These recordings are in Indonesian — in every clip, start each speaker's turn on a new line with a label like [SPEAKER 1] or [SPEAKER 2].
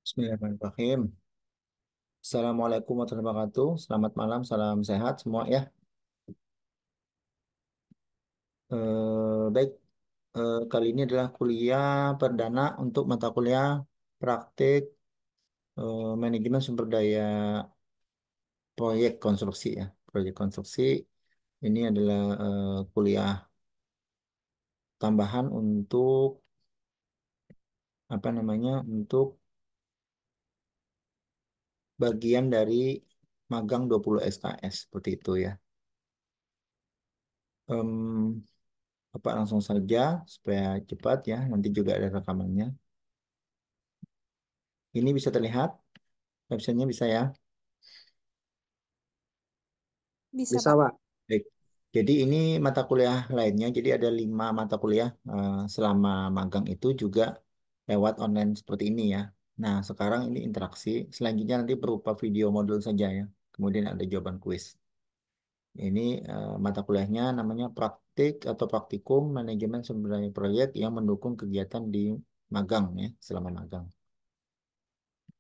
[SPEAKER 1] Bismillahirrahmanirrahim. Assalamualaikum warahmatullahi wabarakatuh. Selamat malam, salam sehat semua ya. Baik, kali ini adalah kuliah perdana untuk mata kuliah praktik manajemen sumber daya proyek konstruksi ya. Proyek konstruksi ini adalah kuliah tambahan untuk apa namanya? Untuk bagian dari magang 20 SKS seperti itu ya. Em, Bapak langsung saja supaya cepat ya. Nanti juga ada rekamannya. Ini bisa terlihat, websitenya bisa ya.
[SPEAKER 2] Bisa,
[SPEAKER 3] Bisa,
[SPEAKER 2] Pak.
[SPEAKER 3] Pak.
[SPEAKER 1] Baik. Jadi ini mata kuliah lainnya. Jadi ada 5 mata kuliah selama magang itu juga lewat online seperti ini ya. Nah, sekarang ini interaksi. Selanjutnya nanti berupa video modul saja ya. Kemudian ada jawaban kuis. Ini mata kuliahnya namanya praktik atau praktikum manajemen sumber daya proyek yang mendukung kegiatan di magang ya, selama magang.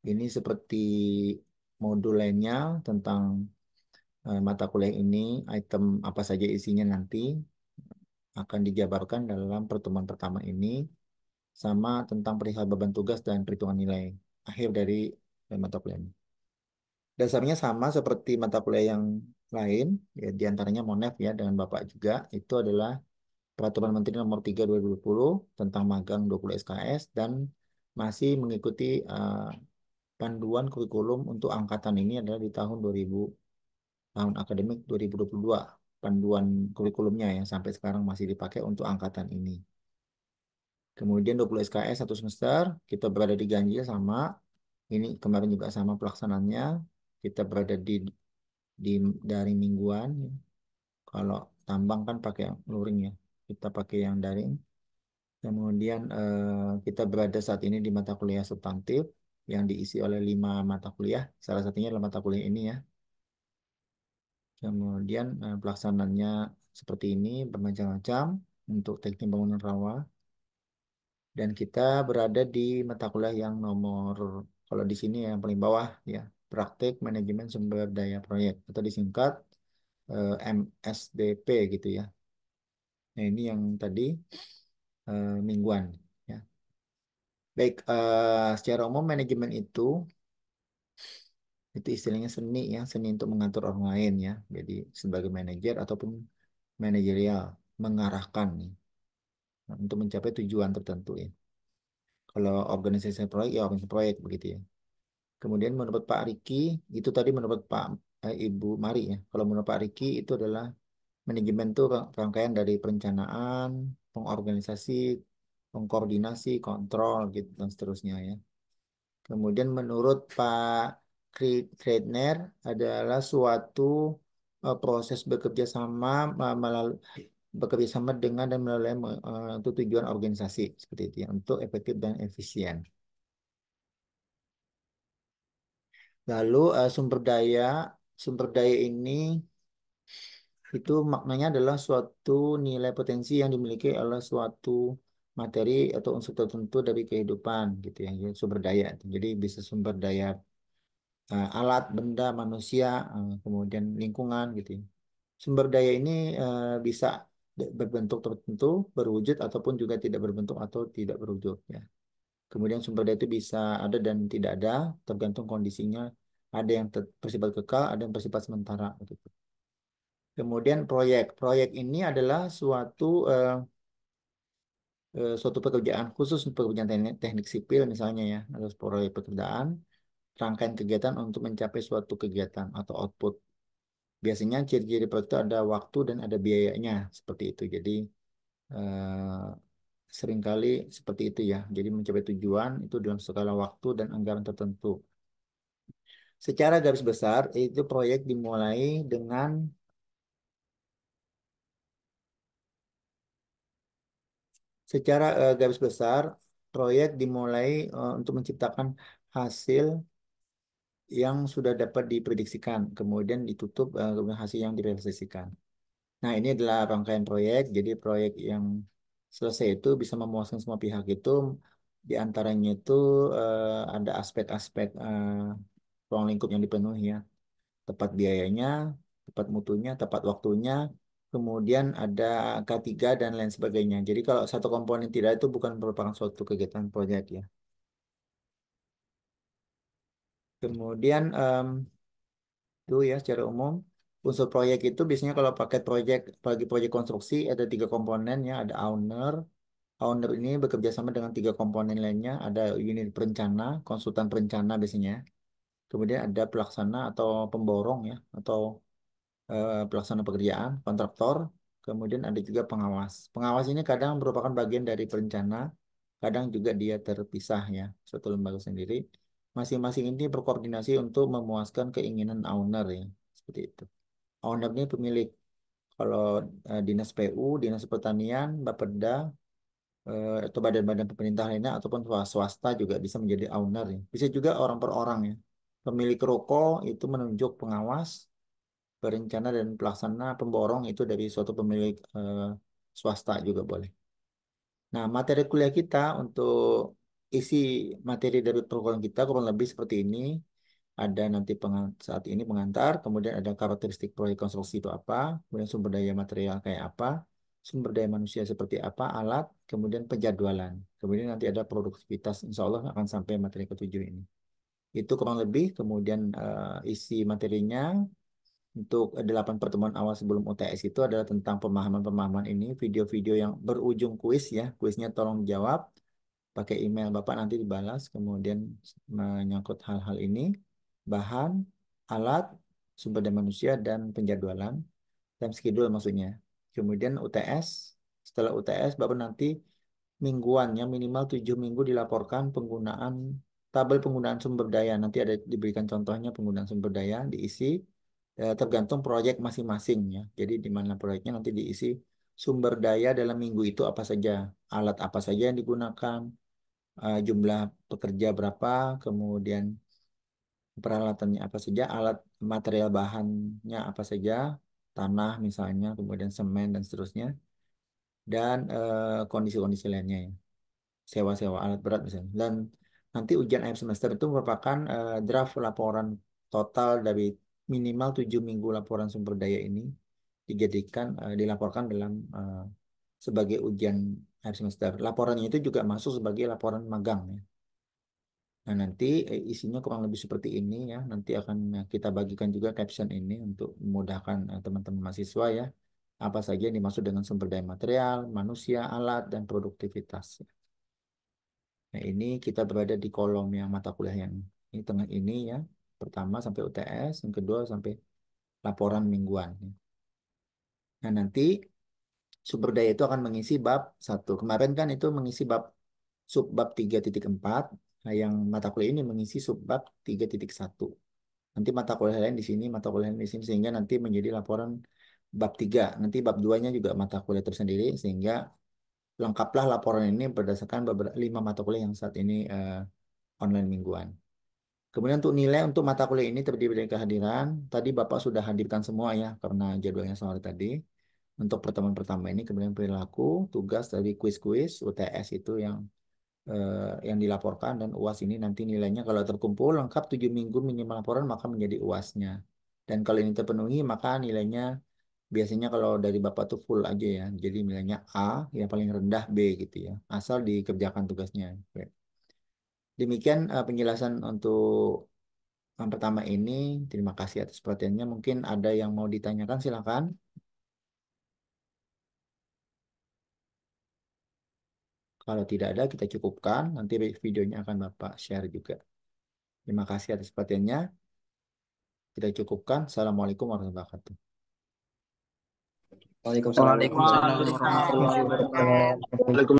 [SPEAKER 1] Ini seperti modul lainnya tentang mata kuliah ini, item apa saja isinya nanti akan dijabarkan dalam pertemuan pertama ini, sama tentang perihal beban tugas dan perhitungan nilai akhir dari mata kuliah ini. Dasarnya sama seperti mata kuliah yang lain, ya, diantaranya MONEF ya dengan Bapak juga, itu adalah Peraturan Menteri Nomor 3 2020 tentang magang 20 SKS dan masih mengikuti panduan kurikulum untuk angkatan ini adalah di tahun 2000 tahun akademik 2022 panduan kurikulumnya yang sampai sekarang masih dipakai untuk angkatan ini. Kemudian 20 SKS satu semester, kita berada di ganjil sama. Ini kemarin juga sama pelaksanaannya. Kita berada di dari mingguan. Kalau tambang kan pakai yang luring ya. Kita pakai yang daring. Kemudian kita berada saat ini di mata kuliah substantif yang diisi oleh 5 mata kuliah. Salah satunya adalah mata kuliah ini ya. Kemudian pelaksanaannya seperti ini bermacam-macam untuk teknik bangunan rawa. Dan kita berada di mata kuliah yang nomor, kalau di sini yang paling bawah ya, praktik manajemen sumber daya proyek atau disingkat MSDP gitu ya. Nah ini yang tadi mingguan ya. Baik, secara umum manajemen itu istilahnya seni ya, seni untuk mengatur orang lain ya. Jadi sebagai manajer ataupun manajerial mengarahkan nih, untuk mencapai tujuan tertentu ya. Kalau organisasi proyek ya organisasi proyek begitu ya. Kemudian menurut Pak Riki, itu tadi menurut Ibu Mari ya. Kalau menurut Pak Riki itu adalah manajemen itu rangkaian dari perencanaan, pengorganisasi, pengkoordinasi, kontrol gitu dan seterusnya ya. Kemudian menurut Pak Kretner adalah suatu proses bekerja sama melalui bekerja sama dengan dan melalui untuk tujuan organisasi seperti itu ya untuk efektif dan efisien. Lalu sumber daya ini itu maknanya adalah suatu nilai potensi yang dimiliki oleh suatu materi atau unsur tertentu dari kehidupan gitu ya, ya, sumber daya. Jadi bisa sumber daya alat, benda, manusia, kemudian lingkungan gitu ya. Sumber daya ini bisa berbentuk tertentu, berwujud ataupun juga tidak berbentuk atau tidak berwujud ya. Kemudian sumber daya itu bisa ada dan tidak ada, tergantung kondisinya. Ada yang bersifat kekal, ada yang bersifat sementara. Gitu. Kemudian proyek ini adalah suatu pekerjaan khusus untuk pekerjaan teknik sipil misalnya ya, atau proyek pekerjaan, rangkaian kegiatan untuk mencapai suatu kegiatan atau output. Biasanya ciri-ciri proyek itu ada waktu dan ada biayanya seperti itu. Jadi eh, seringkali seperti itu ya. Jadi mencapai tujuan itu dalam skala waktu dan anggaran tertentu. Secara garis besar, itu proyek dimulai dengan secara garis besar, proyek dimulai untuk menciptakan hasil yang sudah dapat diprediksikan, kemudian ditutup kemudian hasil yang direalisasikan. Nah, ini adalah rangkaian proyek. Jadi proyek yang selesai itu bisa memuaskan semua pihak itu Di antaranya itu ada aspek-aspek ruang lingkup yang dipenuhi ya. Tepat biayanya, tepat mutunya, tepat waktunya, kemudian ada K3 dan lain sebagainya. Jadi kalau satu komponen tidak itu bukan merupakan suatu kegiatan proyek ya. Kemudian itu ya secara umum unsur proyek itu biasanya kalau paket proyek, bagi proyek konstruksi ada tiga komponen ya, ada owner. Owner ini bekerja sama dengan tiga komponen lainnya, ada unit perencana, konsultan perencana biasanya. Kemudian ada pelaksana atau pemborong ya, atau pelaksana pekerjaan, kontraktor, kemudian ada juga pengawas. Pengawas ini kadang merupakan bagian dari perencana, kadang juga dia terpisah ya, suatu lembaga sendiri. Masing-masing ini berkoordinasi untuk memuaskan keinginan owner ya, seperti itu. Owner ini pemilik. Kalau dinas PU, dinas pertanian, Bapeda, atau badan-badan pemerintah lainnya ataupun swasta juga bisa menjadi owner ya. Bisa juga orang per orang ya. Pemilik ruko itu menunjuk pengawas, perencana dan pelaksana, pemborong itu dari suatu pemilik swasta juga boleh. Nah, materi kuliah kita untuk isi materi dari program kita kurang lebih seperti ini. Ada nanti saat ini pengantar, kemudian ada karakteristik proyek konstruksi itu apa, kemudian sumber daya material kayak apa, sumber daya manusia seperti apa, alat, kemudian penjadwalan. Kemudian nanti ada produktivitas, insya Allah akan sampai materi ketujuh ini. Itu kurang lebih, kemudian isi materinya. Untuk 8 pertemuan awal sebelum UTS itu adalah tentang pemahaman-pemahaman ini, video-video yang berujung kuis ya, kuisnya tolong jawab, pakai email Bapak nanti dibalas, kemudian menyangkut hal-hal ini, bahan, alat, sumber daya manusia, dan penjadwalan, time schedule maksudnya. Kemudian UTS, setelah UTS Bapak nanti mingguan ya minimal 7 minggu dilaporkan penggunaan tabel penggunaan sumber daya. Nanti ada diberikan contohnya penggunaan sumber daya diisi tergantung proyek masing-masing ya. Jadi di mana proyeknya nanti diisi sumber daya dalam minggu itu apa saja, alat apa saja yang digunakan, jumlah pekerja berapa, kemudian peralatannya apa saja, alat material bahannya apa saja, tanah misalnya, kemudian semen dan seterusnya, dan kondisi-kondisi lainnya ya. Sewa-sewa alat berat misalnya. Dan nanti ujian akhir semester itu merupakan draft laporan total dari minimal 7 minggu laporan sumber daya ini dijadikan dilaporkan dalam sebagai ujian akhir semester. Laporannya itu juga masuk sebagai laporan magang ya. Nah, nanti isinya kurang lebih seperti ini ya. Nanti akan kita bagikan juga caption ini untuk memudahkan teman-teman mahasiswa ya. Apa saja yang dimaksud dengan sumber daya material, manusia, alat, dan produktivitas. Nah, ini kita berada di kolom yang mata kuliah yang ini tengah ini ya. Pertama sampai UTS, yang kedua sampai laporan mingguan. Nah, nanti sumber daya itu akan mengisi bab satu. Kemarin kan itu mengisi subbab 3.4. Nah, yang mata kuliah ini mengisi subbab 3.1. Nanti mata kuliah lain di sini, mata kuliah lain di sini, sehingga nanti menjadi laporan bab 3. Nanti bab 2-nya juga mata kuliah tersendiri, sehingga lengkaplah laporan ini berdasarkan beberapa 5 mata kuliah yang saat ini online mingguan. Kemudian untuk nilai untuk mata kuliah ini terdiri dari kehadiran. Tadi Bapak sudah hadirkan semua ya, karena jadwalnya sore tadi. Untuk pertemuan pertama ini, kemudian perilaku, tugas dari kuis-kuis, UTS itu yang dilaporkan, dan UAS ini nanti nilainya kalau terkumpul lengkap 7 minggu minimal laporan maka menjadi UASnya. Dan kalau ini terpenuhi maka nilainya biasanya kalau dari Bapak tuh full aja ya. Jadi nilainya A, yang paling rendah B gitu ya. Asal dikerjakan tugasnya. Oke. Demikian penjelasan untuk yang pertama ini. Terima kasih atas perhatiannya. Mungkin ada yang mau ditanyakan, silakan. Kalau tidak ada, kita cukupkan. Nanti videonya akan Bapak share juga. Terima kasih atas perhatiannya. Kita cukupkan. Assalamualaikum warahmatullahi wabarakatuh.
[SPEAKER 2] Waalaikumsalam
[SPEAKER 3] Waalaikumsalam
[SPEAKER 2] warahmatullahi
[SPEAKER 3] warahmatullahi
[SPEAKER 2] wabarakatuh.
[SPEAKER 3] wabarakatuh.